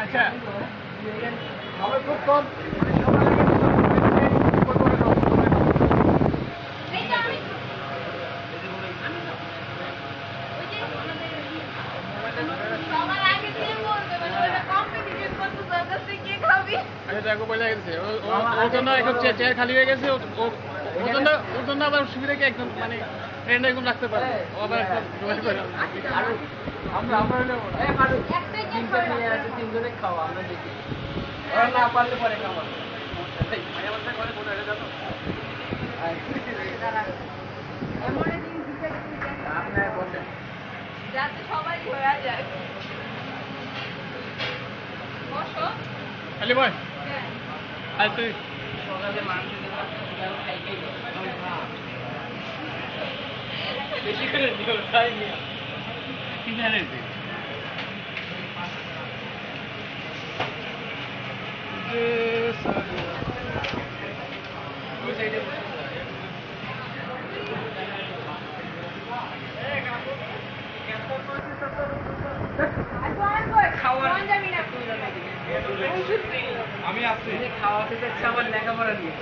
আচ্ছা আমার খুব কম চেয়ার খালি হয়ে গেছে ওর জন্য আবার সুবিধা কি একদম মানে ট্রেন্ড একদম রাখতে পারে আবার তিনজনে খাওয়া আমরা দেখি না পারলে পরে খাওয়া যাতে সবাই ঘোরা যায় বসো খালি বয় আর তুই বেশি করে দিও তাই নিয়ে কি জানেন আমি আসছি খাওয়া খেতে আমার লেখাপড়া নিয়ে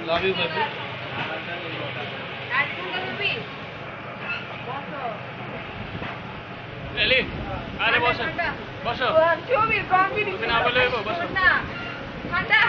লাভ ইউ বেবি এলি আরে বসো বসো ছবি কম্পিটিশন না বলে বসো না ঠান্ডা